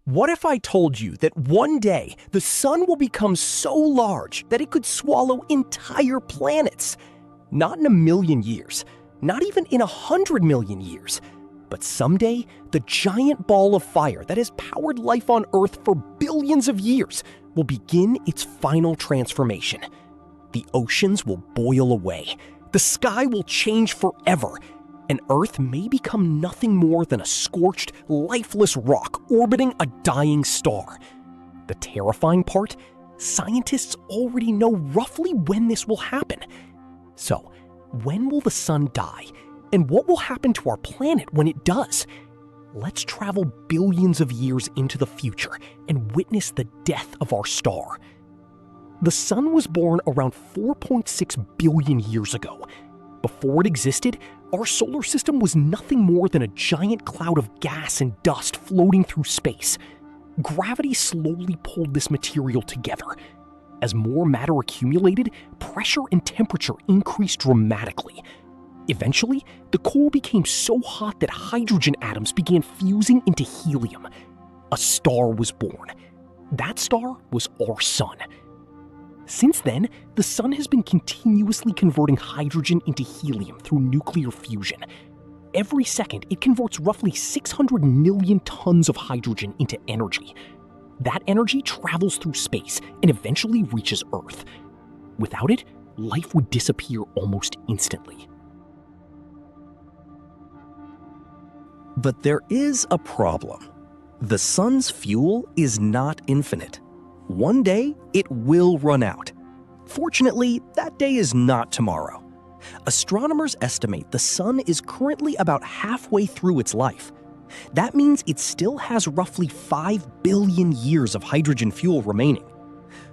What if I told you that one day the sun will become so large that it could swallow entire planets? Not in a million years, not even in 100 million years, but someday the giant ball of fire that has powered life on Earth for billions of years will begin its final transformation. The oceans will boil away, the sky will change forever, and Earth may become nothing more than a scorched, lifeless rock orbiting a dying star. The terrifying part? Scientists already know roughly when this will happen. So, when will the sun die? And what will happen to our planet when it does? Let's travel billions of years into the future and witness the death of our star. The sun was born around 4.6 billion years ago. Before it existed, our solar system was nothing more than a giant cloud of gas and dust floating through space. Gravity slowly pulled this material together. As more matter accumulated, pressure and temperature increased dramatically. Eventually, the core became so hot that hydrogen atoms began fusing into helium. A star was born. That star was our sun. Since then, the sun has been continuously converting hydrogen into helium through nuclear fusion. Every second, it converts roughly 600 million tons of hydrogen into energy. That energy travels through space and eventually reaches Earth. Without it, life would disappear almost instantly. But there is a problem. The sun's fuel is not infinite. One day, it will run out. Fortunately, that day is not tomorrow. Astronomers estimate the sun is currently about halfway through its life. That means it still has roughly 5 billion years of hydrogen fuel remaining.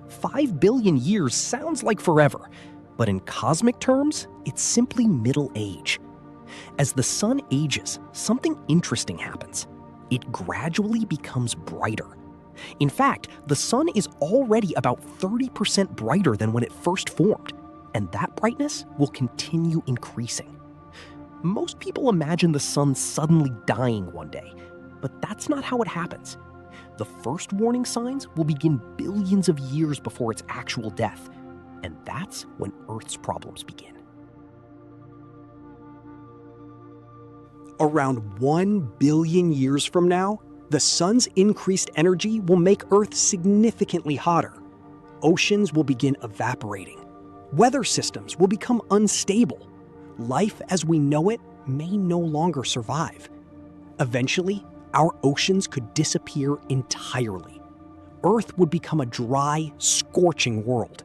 5 billion years sounds like forever, but in cosmic terms, it's simply middle age. As the sun ages, something interesting happens. It gradually becomes brighter. In fact, the sun is already about 30% brighter than when it first formed, and that brightness will continue increasing. Most people imagine the sun suddenly dying one day, but that's not how it happens. The first warning signs will begin billions of years before its actual death, and that's when Earth's problems begin. Around 1 billion years from now, the sun's increased energy will make Earth significantly hotter. Oceans will begin evaporating. Weather systems will become unstable. Life as we know it may no longer survive. Eventually, our oceans could disappear entirely. Earth would become a dry, scorching world.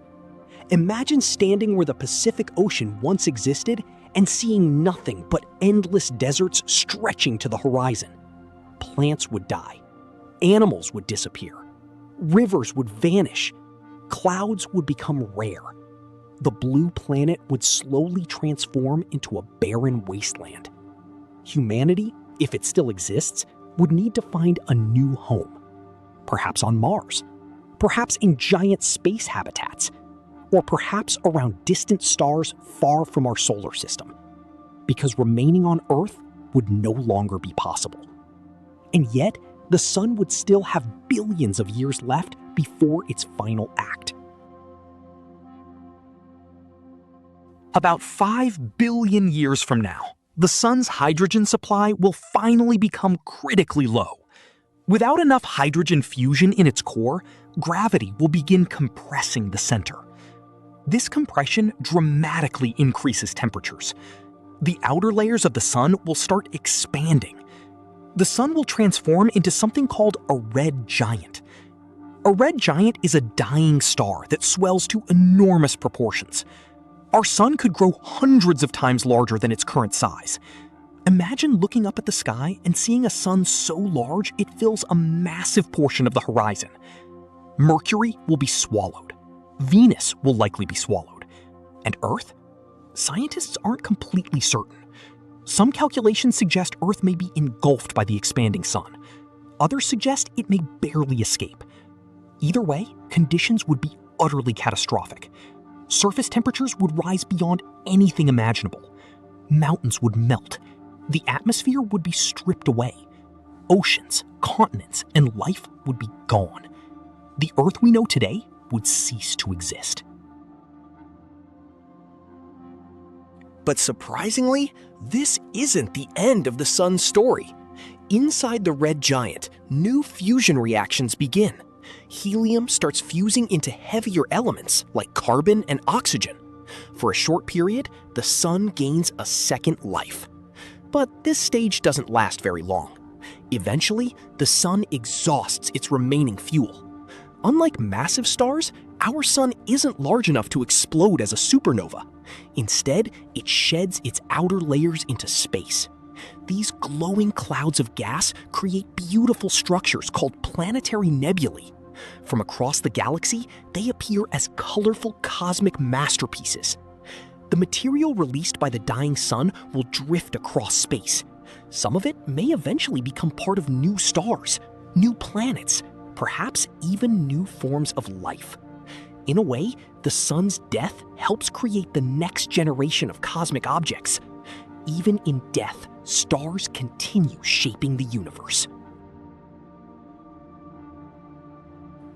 Imagine standing where the Pacific Ocean once existed and seeing nothing but endless deserts stretching to the horizon. Plants would die. Animals would disappear. Rivers would vanish. Clouds would become rare. The blue planet would slowly transform into a barren wasteland. Humanity, if it still exists, would need to find a new home. Perhaps on Mars. Perhaps in giant space habitats. Or perhaps around distant stars far from our solar system. Because remaining on Earth would no longer be possible. And yet, the sun would still have billions of years left before its final act. About 5 billion years from now, the sun's hydrogen supply will finally become critically low. Without enough hydrogen fusion in its core, gravity will begin compressing the center. This compression dramatically increases temperatures. The outer layers of the sun will start expanding. The sun will transform into something called a red giant. A red giant is a dying star that swells to enormous proportions. Our sun could grow hundreds of times larger than its current size. Imagine looking up at the sky and seeing a sun so large it fills a massive portion of the horizon. Mercury will be swallowed. Venus will likely be swallowed. And Earth? Scientists aren't completely certain. Some calculations suggest Earth may be engulfed by the expanding sun. Others suggest it may barely escape. Either way, conditions would be utterly catastrophic. Surface temperatures would rise beyond anything imaginable. Mountains would melt. The atmosphere would be stripped away. oceans, continents, and life would be gone. The Earth we know today would cease to exist. But surprisingly, this isn't the end of the sun's story. Inside the red giant, new fusion reactions begin. Helium starts fusing into heavier elements like carbon and oxygen. For a short period, the sun gains a second life. But this stage doesn't last very long. Eventually, the sun exhausts its remaining fuel. Unlike massive stars, our sun isn't large enough to explode as a supernova. Instead, it sheds its outer layers into space. These glowing clouds of gas create beautiful structures called planetary nebulae. From across the galaxy, they appear as colorful cosmic masterpieces. The material released by the dying sun will drift across space. Some of it may eventually become part of new stars, new planets, perhaps even new forms of life. In a way, the sun's death helps create the next generation of cosmic objects. Even in death, stars continue shaping the universe.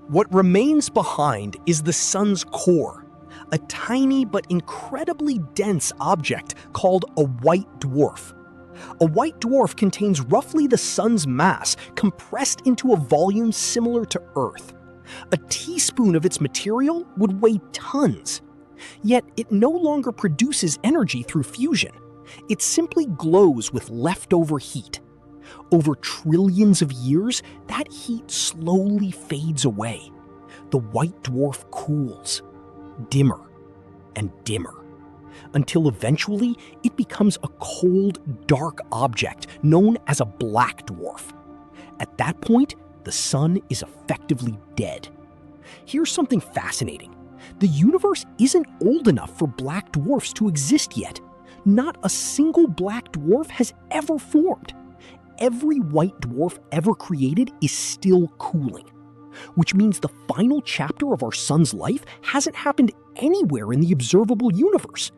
What remains behind is the sun's core, a tiny but incredibly dense object called a white dwarf. A white dwarf contains roughly the sun's mass compressed into a volume similar to Earth. A teaspoon of its material would weigh tons. Yet it no longer produces energy through fusion. It simply glows with leftover heat. Over trillions of years, that heat slowly fades away. The white dwarf cools, dimmer and dimmer, until eventually it becomes a cold, dark object known as a black dwarf. At that point, the sun is effectively dead. Here's something fascinating. The universe isn't old enough for black dwarfs to exist yet. Not a single black dwarf has ever formed. Every white dwarf ever created is still cooling, which means the final chapter of our sun's life hasn't happened anywhere in the observable universe.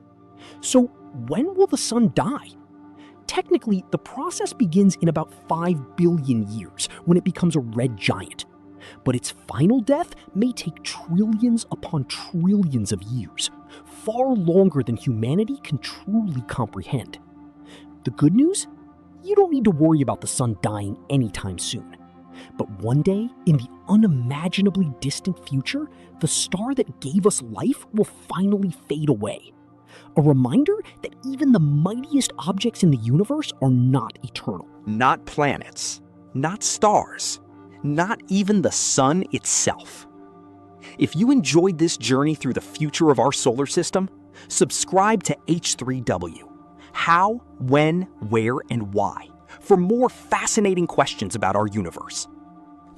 So when will the sun die? Technically, the process begins in about 5 billion years when it becomes a red giant. But its final death may take trillions upon trillions of years, far longer than humanity can truly comprehend. The good news? You don't need to worry about the sun dying anytime soon. But one day, in the unimaginably distant future, the star that gave us life will finally fade away. A reminder that even the mightiest objects in the universe are not eternal. Not planets, not stars, not even the sun itself. If you enjoyed this journey through the future of our solar system, subscribe to H3W. How, when, where, and why, for more fascinating questions about our universe.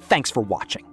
Thanks for watching.